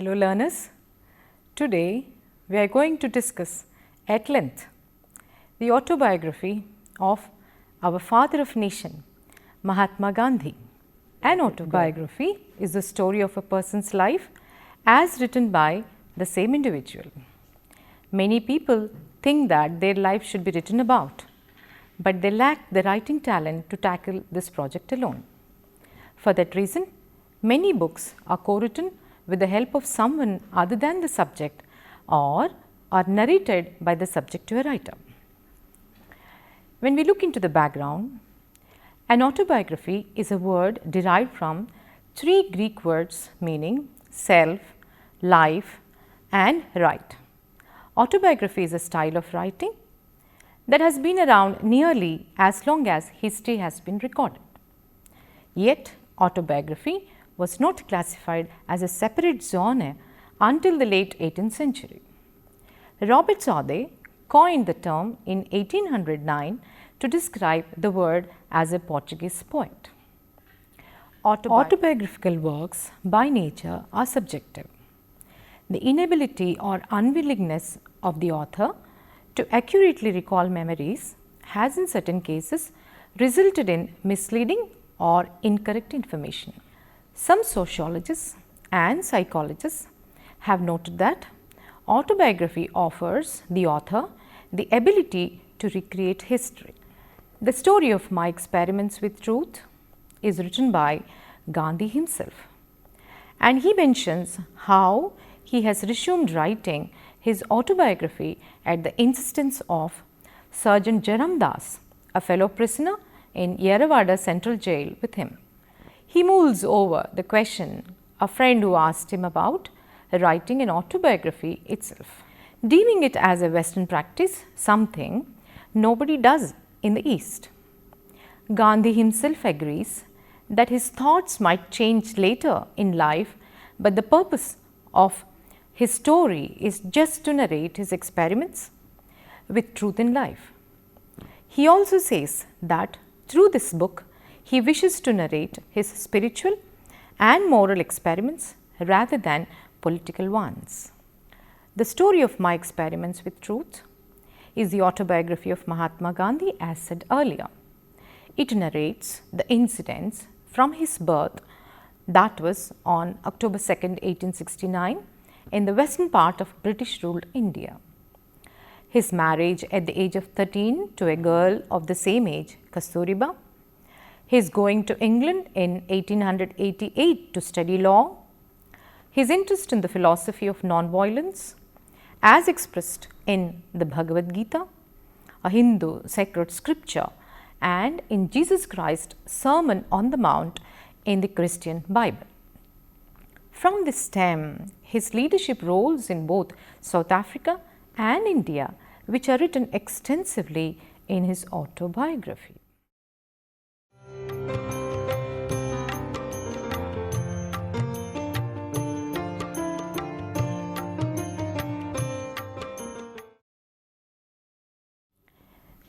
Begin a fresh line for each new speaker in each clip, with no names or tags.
Hello learners, today we are going to discuss at length the autobiography of our father of nation, Mahatma Gandhi. An autobiography is the story of a person's life as written by the same individual. Many people think that their life should be written about, but they lack the writing talent to tackle this project alone. For that reason, many books are co-written with the help of someone other than the subject or are narrated by the subject to a writer. When we look into the background, an autobiography is a word derived from three Greek words meaning self, life and write. Autobiography is a style of writing that has been around nearly as long as history has been recorded. Yet, autobiography was not classified as a separate genre until the late 18th century. Robert Southey coined the term in 1809 to describe the word as a Portuguese poet. Autobiographical works by nature are subjective. The inability or unwillingness of the author to accurately recall memories has in certain cases resulted in misleading or incorrect information. Some sociologists and psychologists have noted that autobiography offers the author the ability to recreate history. The story of my experiments with truth is written by Gandhi himself, and he mentions how he has resumed writing his autobiography at the insistence of Sergeant Jaram Das, a fellow prisoner in Yerawada Central Jail with him. He mulls over the question a friend who asked him about writing an autobiography itself, deeming it as a Western practice, something nobody does in the East. Gandhi himself agrees that his thoughts might change later in life, but the purpose of his story is just to narrate his experiments with truth in life. He also says that through this book, he wishes to narrate his spiritual and moral experiments rather than political ones. The story of my experiments with truth is the autobiography of Mahatma Gandhi, as said earlier. It narrates the incidents from his birth, that was on October 2nd, 1869, in the western part of British ruled India. His marriage at the age of 13 to a girl of the same age, Kasturiba. His going to England in 1888 to study law. His interest in the philosophy of non-violence as expressed in the Bhagavad Gita, a Hindu sacred scripture, and in Jesus Christ's Sermon on the Mount in the Christian Bible. From this stem, his leadership roles in both South Africa and India, which are written extensively in his autobiography.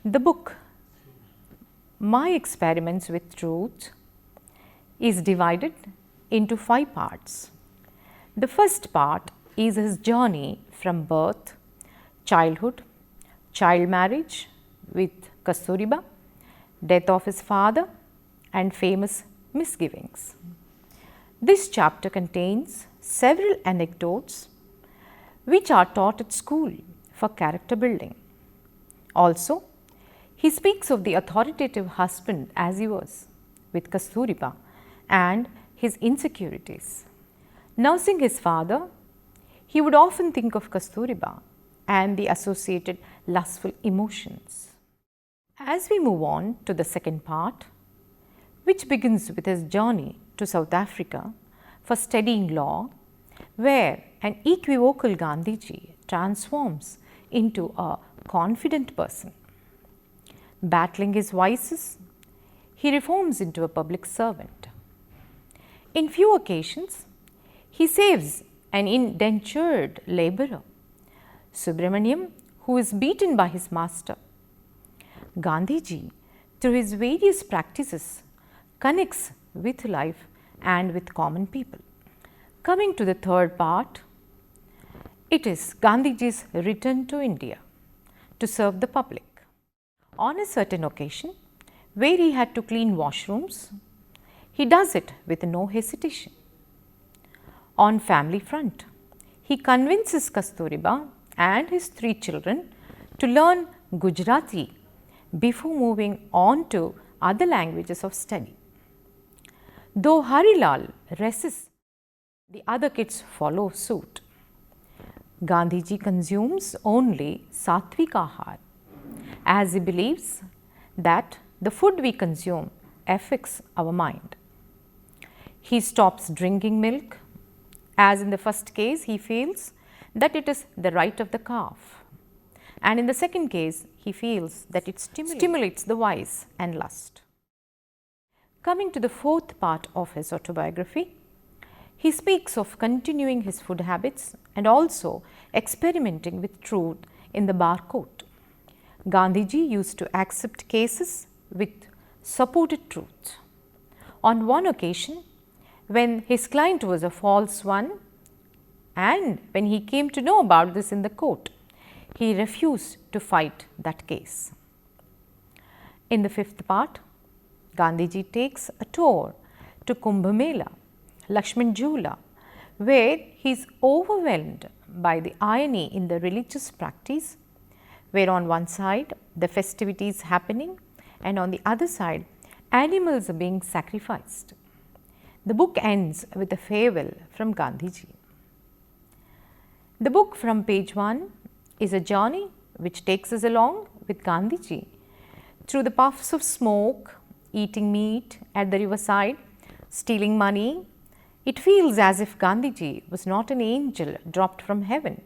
The book, My Experiments with Truth, is divided into 5 parts. The first part is his journey from birth, childhood, child marriage with Kasturiba, death of his father, and famous misgivings. This chapter contains several anecdotes which are taught at school for character building. Also, he speaks of the authoritative husband as he was with Kasturiba and his insecurities. Nursing his father, he would often think of Kasturiba and the associated lustful emotions. As we move on to the second part, which begins with his journey to South Africa for studying law, where an equivocal Gandhiji transforms into a confident person. Battling his vices, he reforms into a public servant. In few occasions, he saves an indentured laborer, Subramaniam, who is beaten by his master. Gandhiji, through his various practices, connects with life and with common people. Coming to the third part, it is Gandhiji's return to India to serve the public. On a certain occasion, where he had to clean washrooms, he does it with no hesitation. On family front, he convinces Kasturiba and his 3 children to learn Gujarati before moving on to other languages of study. Though Harilal resists, the other kids follow suit. Gandhiji consumes only sattvic ahar, as he believes that the food we consume affects our mind. He stops drinking milk, as in the first case he feels that it is the right of the calf, and in the second case he feels that it stimulates the vice and lust. Coming to the fourth part of his autobiography, he speaks of continuing his food habits and also experimenting with truth in the bar court. Gandhiji used to accept cases with supported truth. On one occasion, when his client was a false one, and when he came to know about this in the court, he refused to fight that case. In the fifth part, Gandhiji takes a tour to Kumbh Mela, Lakshman Jhula, where he is overwhelmed by the irony in the religious practice, where on one side the festivity is happening and on the other side animals are being sacrificed. The book ends with a farewell from Gandhiji. The book from page 1 is a journey which takes us along with Gandhiji through the puffs of smoke, eating meat at the riverside, stealing money. It feels as if Gandhiji was not an angel dropped from heaven,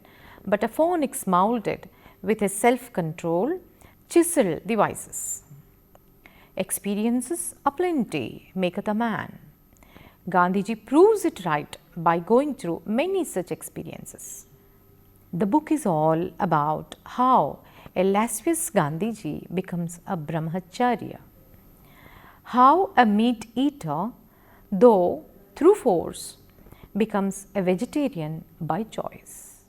but a phoenix molded with his self-control, chisel devices. Experiences aplenty maketh a man. Gandhiji proves it right by going through many such experiences. The book is all about how a lascivious Gandhiji becomes a brahmacharya, how a meat eater, though through force, becomes a vegetarian by choice.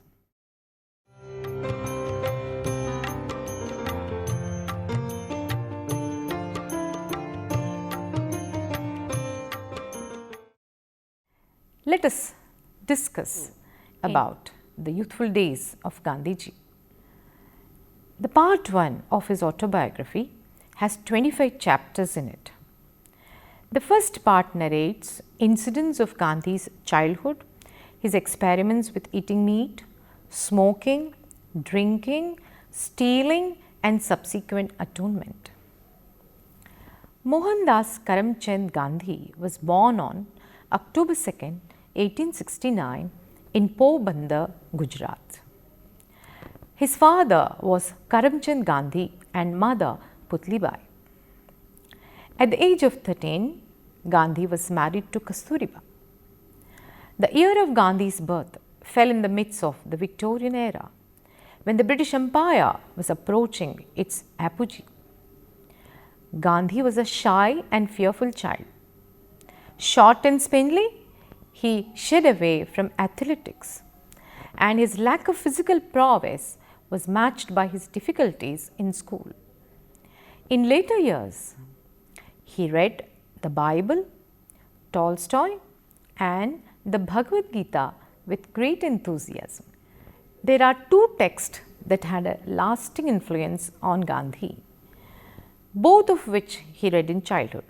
Let us discuss about the youthful days of Gandhiji. The part 1 of his autobiography has 25 chapters in it. The first part narrates incidents of Gandhi's childhood, his experiments with eating meat, smoking, drinking, stealing and subsequent atonement. Mohandas Karamchand Gandhi was born on October 2nd, 1869 in Porbandar, Gujarat. His father was Karamchand Gandhi and mother Putlibai. At the age of 13, Gandhi was married to Kasturiba. The year of Gandhi's birth fell in the midst of the Victorian era, when the British Empire was approaching its apogee. Gandhi was a shy and fearful child. Short and spindly, he shied away from athletics, and his lack of physical prowess was matched by his difficulties in school. In later years, he read the Bible, Tolstoy and the Bhagavad Gita with great enthusiasm. There are 2 texts that had a lasting influence on Gandhi, both of which he read in childhood.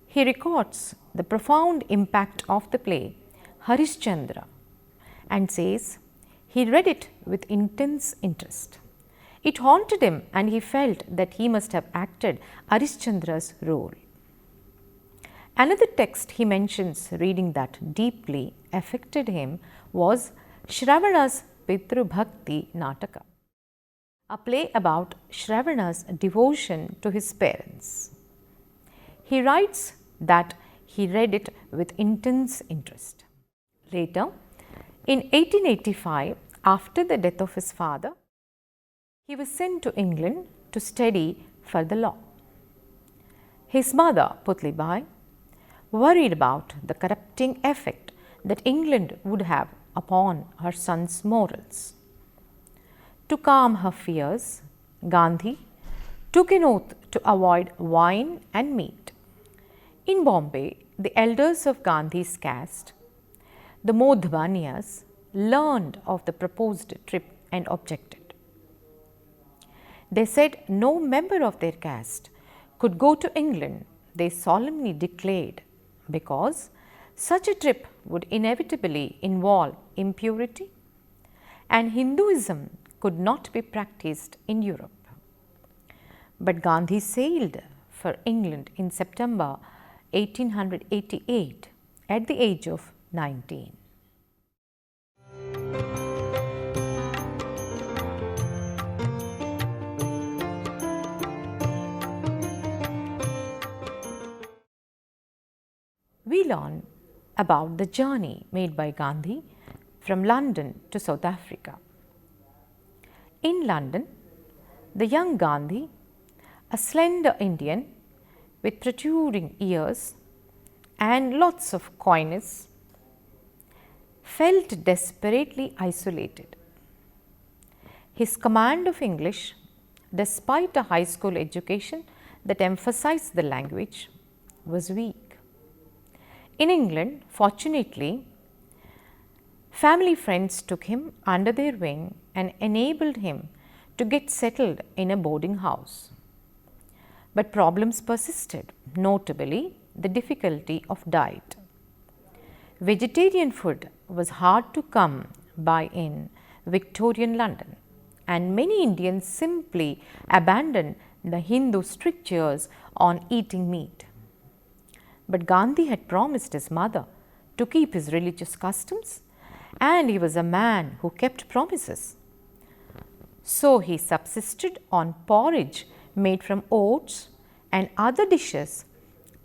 He records the profound impact of the play Harishchandra and says he read it with intense interest. It haunted him and he felt that he must have acted Harishchandra's role. Another text he mentions reading that deeply affected him was Shravana's Pitru Bhakti Nataka, a play about Shravana's devotion to his parents. He writes that he read it with intense interest. Later, in 1885, after the death of his father, he was sent to England to study for the law. His mother, Putlibai, worried about the corrupting effect that England would have upon her son's morals. To calm her fears, Gandhi took an oath to avoid wine and meat. In Bombay, the elders of Gandhi's caste, the Modhbanyas, learned of the proposed trip and objected. They said no member of their caste could go to England, they solemnly declared, because such a trip would inevitably involve impurity and Hinduism could not be practiced in Europe. But Gandhi sailed for England in September 1888 at the age of 19. We learn about the journey made by Gandhi from London to South Africa. In London, the young Gandhi, a slender Indian with protruding ears and lots of coyness, felt desperately isolated. His command of English, despite a high school education that emphasized the language, was weak. In England, fortunately, family friends took him under their wing and enabled him to get settled in a boarding house. But problems persisted, notably the difficulty of diet. Vegetarian food was hard to come by in Victorian London, and many Indians simply abandoned the Hindu strictures on eating meat. But Gandhi had promised his mother to keep his religious customs, and he was a man who kept promises. So he subsisted on porridge made from oats and other dishes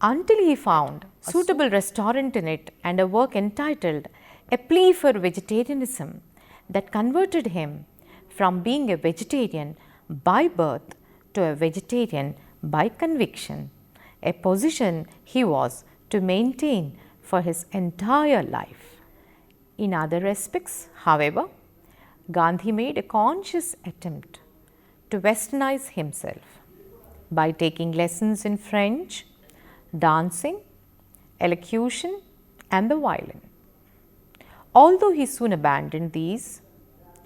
until he found a suitable restaurant in it and a work entitled A Plea for Vegetarianism that converted him from being a vegetarian by birth to a vegetarian by conviction, a position he was to maintain for his entire life. In other respects, however, Gandhi made a conscious attempt to westernize himself by taking lessons in French, dancing, elocution, and the violin. Although he soon abandoned these,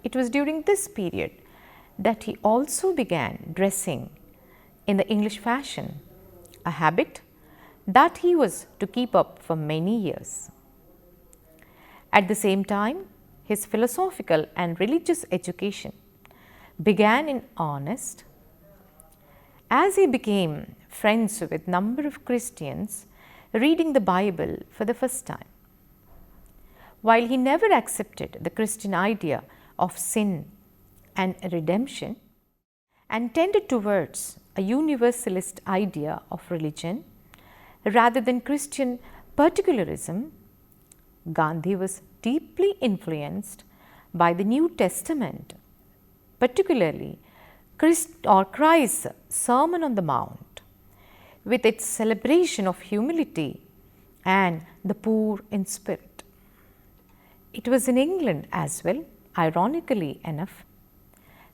it was during this period that he also began dressing in the English fashion, a habit that he was to keep up for many years. At the same time, his philosophical and religious education began in earnest. As he became friends with a number of Christians reading the Bible for the first time. While he never accepted the Christian idea of sin and redemption and tended towards a universalist idea of religion rather than Christian particularism, Gandhi was deeply influenced by the New Testament, particularly Christ's Sermon on the Mount, with its celebration of humility and the poor in spirit. It was in England as well, ironically enough,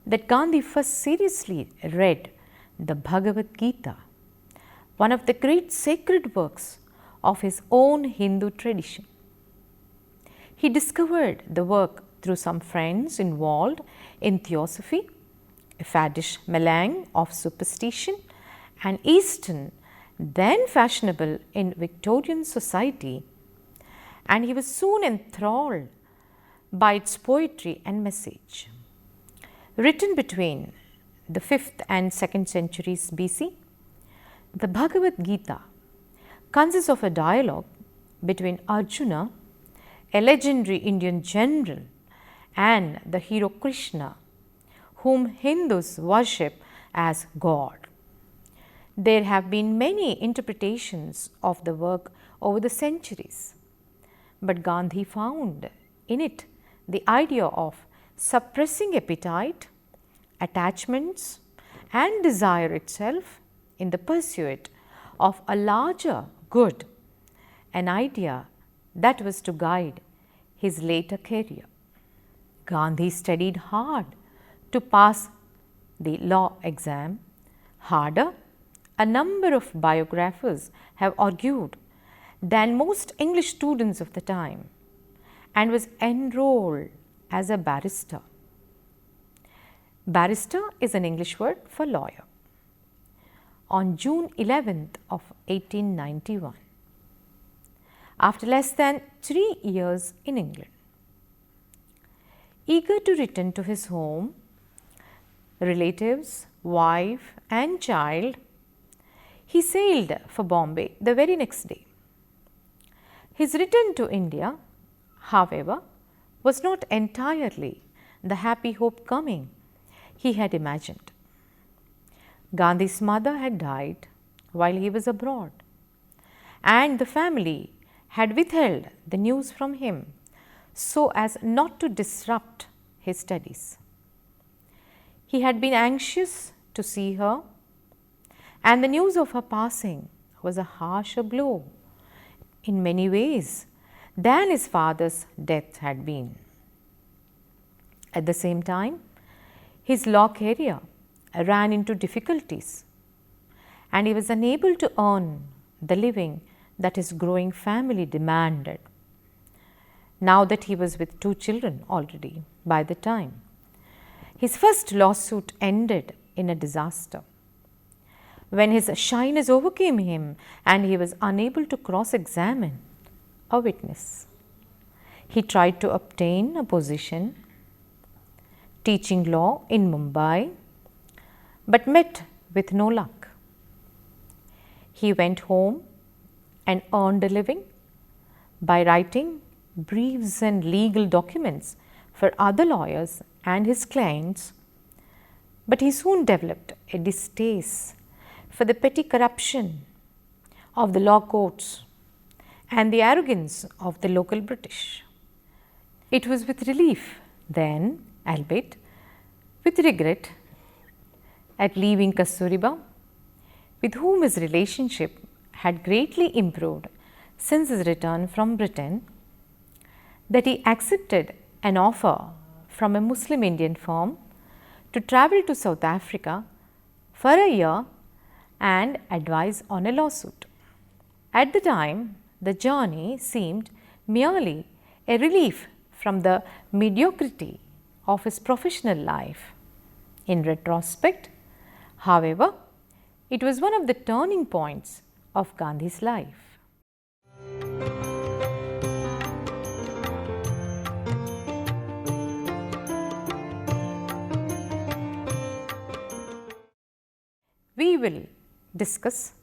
that Gandhi first seriously read the Bhagavad Gita, one of the great sacred works of his own Hindu tradition. He discovered the work through some friends involved in theosophy, a faddish melange of superstition, and Eastern, then fashionable in Victorian society, and he was soon enthralled by its poetry and message. Written between the 5th and 2nd centuries BC, the Bhagavad Gita consists of a dialogue between Arjuna, a legendary Indian general, and the hero Krishna, whom Hindus worship as God. There have been many interpretations of the work over the centuries, but Gandhi found in it the idea of suppressing appetite, attachments, and desire itself in the pursuit of a larger good, an idea that was to guide his later career. Gandhi studied hard to pass the law exam, harder, a number of biographers have argued, than most English students of the time, and was enrolled as a barrister. Barrister is an English word for lawyer. On June 11th of 1891, after less than 3 years in England. Eager to return to his home, relatives, wife and child, he sailed for Bombay the very next day. His return to India, however, was not entirely the happy hope coming he had imagined. Gandhi's mother had died while he was abroad, and the family had withheld the news from him so as not to disrupt his studies. He had been anxious to see her, and the news of her passing was a harsher blow in many ways than his father's death had been. At the same time, his law career ran into difficulties, and he was unable to earn the living that his growing family demanded, now that he was with 2 children already by the time. His first lawsuit ended in a disaster. When his shyness overcame him and he was unable to cross-examine a witness, he tried to obtain a position teaching law in Mumbai, but met with no luck. He went home and earned a living by writing briefs and legal documents for other lawyers and his clients, but he soon developed a distaste for the petty corruption of the law courts and the arrogance of the local British. It was with relief then, albeit with regret, at leaving Kasturiba, with whom his relationship had greatly improved since his return from Britain, that he accepted an offer from a Muslim Indian firm to travel to South Africa for a year and advise on a lawsuit. At the time, the journey seemed merely a relief from the mediocrity of his professional life. In retrospect, however, it was one of the turning points of Gandhi's life. We will discuss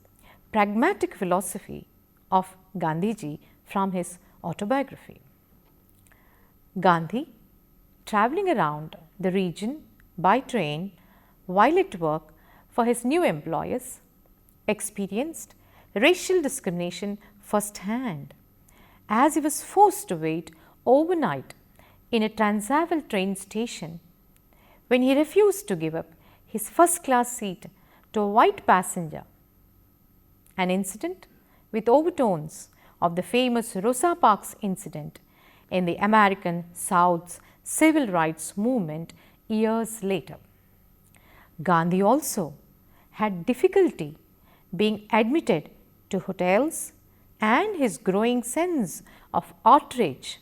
pragmatic philosophy of Gandhiji from his autobiography. Gandhi, travelling around the region by train while at work for his new employers, experienced racial discrimination first-hand, as he was forced to wait overnight in a Transvaal train station when he refused to give up his first-class seat to a white passenger, an incident with overtones of the famous Rosa Parks incident in the American South's civil rights movement years later. Gandhi also had difficulty being admitted to hotels, and his growing sense of outrage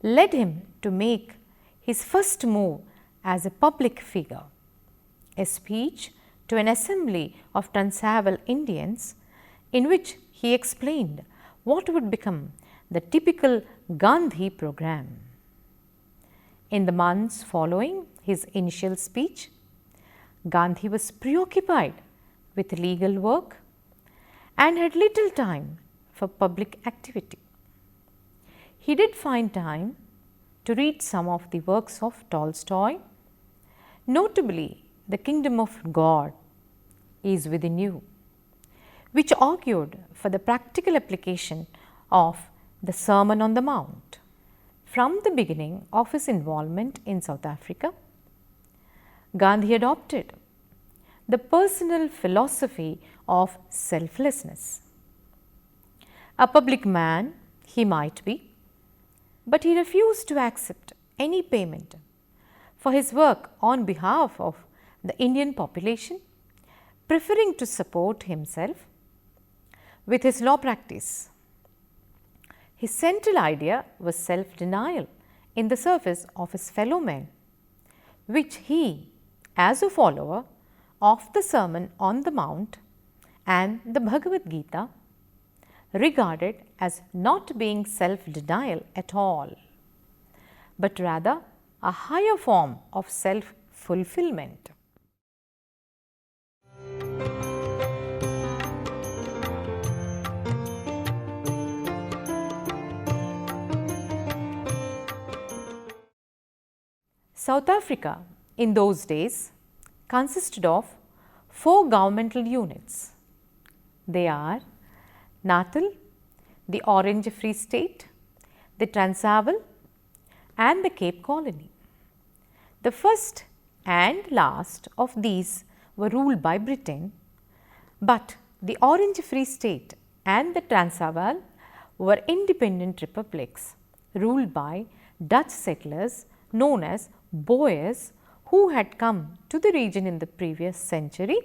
led him to make his first move as a public figure, a speech to an assembly of Transvaal Indians in which he explained what would become the typical Gandhi program. In the months following his initial speech, Gandhi was preoccupied with legal work and had little time for public activity. He did find time to read some of the works of Tolstoy, notably The Kingdom of God is Within You, which argued for the practical application of the Sermon on the Mount. From the beginning of his involvement in South Africa, Gandhi adopted the personal philosophy of selflessness. A public man he might be, but he refused to accept any payment for his work on behalf of the Indian population, preferring to support himself with his law practice. His central idea was self-denial in the service of his fellow men, which he, as a follower of the Sermon on the Mount and the Bhagavad Gita, regarded as not being self-denial at all, but rather a higher form of self-fulfillment. South Africa in those days consisted of 4 governmental units. They are Natal, the Orange Free State, the Transvaal and the Cape Colony. The first and last of these were ruled by Britain, but the Orange Free State and the Transvaal were independent republics ruled by Dutch settlers known as Boers, who had come to the region in the previous century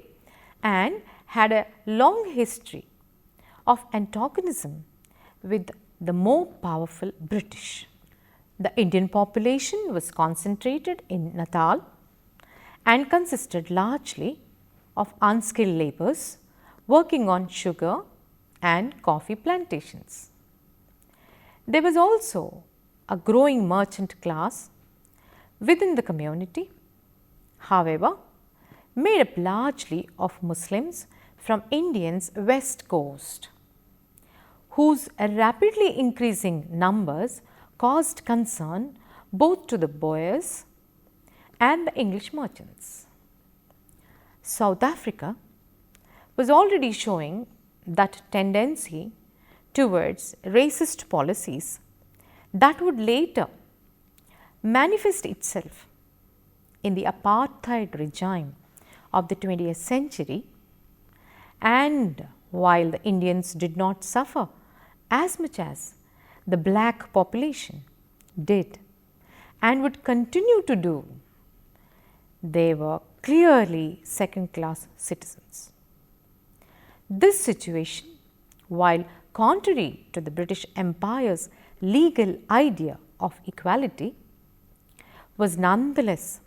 and had a long history of antagonism with the more powerful British. The Indian population was concentrated in Natal and consisted largely of unskilled labourers working on sugar and coffee plantations. There was also a growing merchant class within the community, however, made up largely of Muslims from India's west coast, whose rapidly increasing numbers caused concern both to the Boers and the English merchants. South Africa was already showing that tendency towards racist policies that would later manifest itself in the apartheid regime of the 20th century, and while the Indians did not suffer as much as the black population did and would continue to do, they were clearly second-class citizens. This situation, while contrary to the British Empire's legal idea of equality, was nonetheless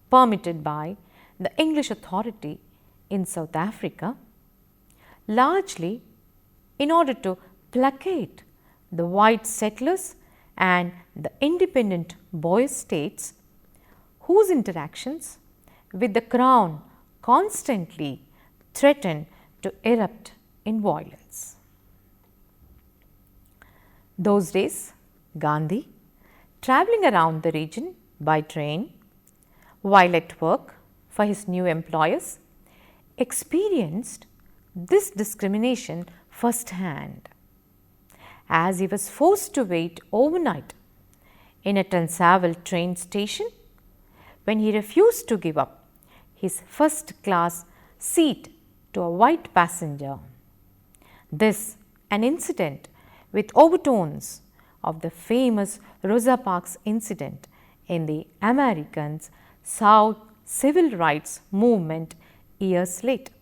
permitted by the English authority in South Africa, largely in order to placate the white settlers and the independent Boer states, whose interactions with the Crown constantly threatened to erupt in violence. Those days, Gandhi, travelling around the region by train while at work for his new employers, experienced this discrimination first hand, as he was forced to wait overnight in a Transvaal train station when he refused to give up his first class seat to a white passenger. This an incident with overtones of the famous Rosa Parks incident in the Americans' South civil rights movement years later.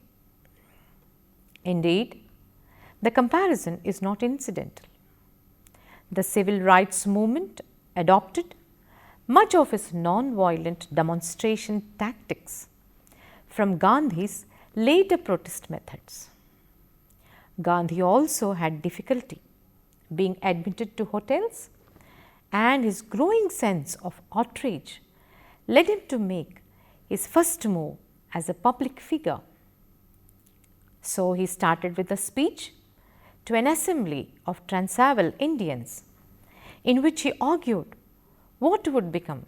Indeed, the comparison is not incidental. The civil rights movement adopted much of its non-violent demonstration tactics from Gandhi's later protest methods. Gandhi also had difficulty being admitted to hotels, and his growing sense of outrage led him to make his first move as a public figure. So he started with a speech to an assembly of Transvaal Indians, in which he argued what would become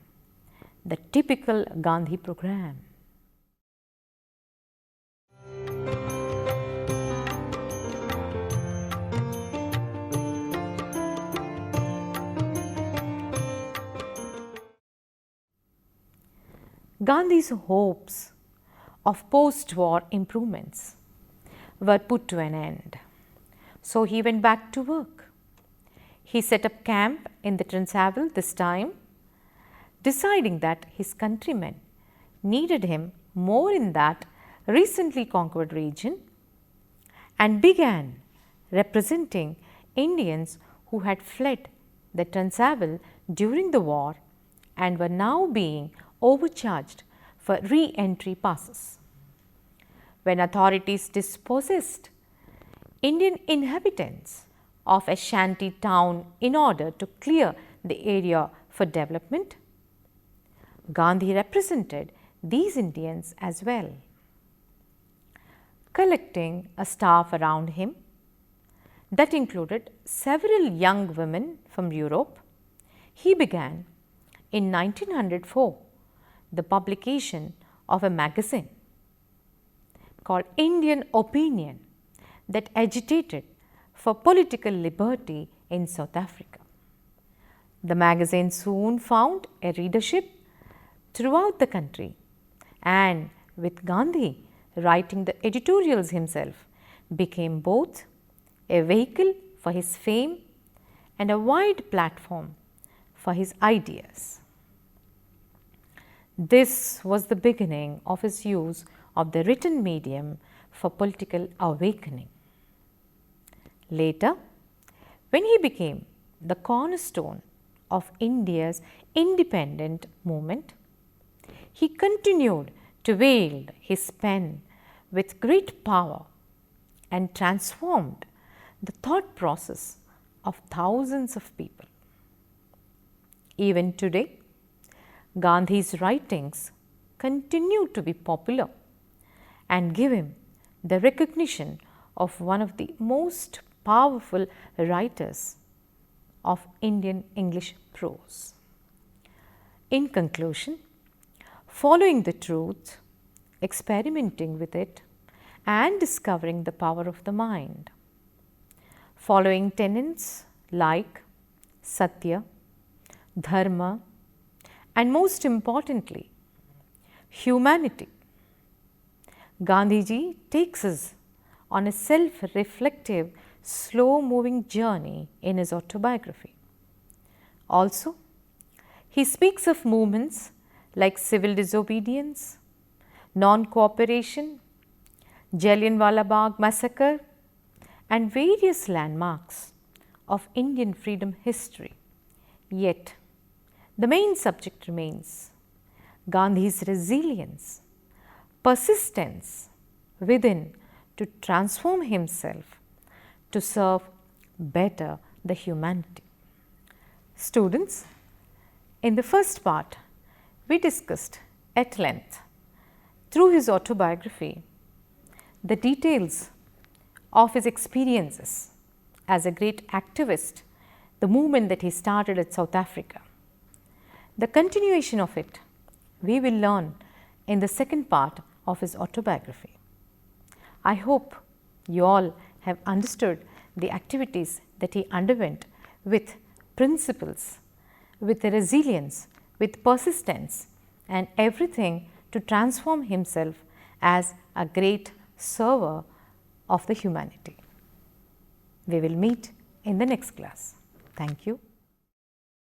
the typical Gandhi program. Gandhi's hopes of post-war improvements were put to an end, so he went back to work. he set up camp in the Transvaal this time, deciding that his countrymen needed him more in that recently conquered region, and began representing Indians who had fled the Transvaal during the war and were now being overcharged for re-entry passes. When authorities dispossessed Indian inhabitants of a shanty town in order to clear the area for development, Gandhi represented these Indians as well. Collecting a staff around him that included several young women from Europe, he began in 1904 the publication of a magazine called Indian Opinion that agitated for political liberty in South Africa. The magazine soon found a readership throughout the country, and with Gandhi writing the editorials himself, became both a vehicle for his fame and a wide platform for his ideas. This was the beginning of his use of the written medium for political awakening. Later, when he became the cornerstone of India's independent movement, he continued to wield his pen with great power and transformed the thought process of thousands of people. Even today, Gandhi's writings continue to be popular and give him the recognition of one of the most powerful writers of Indian English prose. In conclusion, following the truth, experimenting with it, and discovering the power of the mind, following tenets like Satya, Dharma, and most importantly, humanity, Gandhiji takes us on a self-reflective, slow-moving journey in his autobiography. Also, he speaks of movements like civil disobedience, non-cooperation, Jallianwala Bagh massacre, and various landmarks of Indian freedom history. Yet, the main subject remains Gandhi's resilience, persistence within to transform himself to serve better the humanity. Students, in the first part, we discussed at length through his autobiography the details of his experiences as a great activist, the movement that he started at South Africa. The continuation of it we will learn in the second part of his autobiography. I hope you all have understood the activities that he underwent with principles, with resilience, with persistence, and everything to transform himself as a great server of the humanity. We will meet in the next class. Thank you.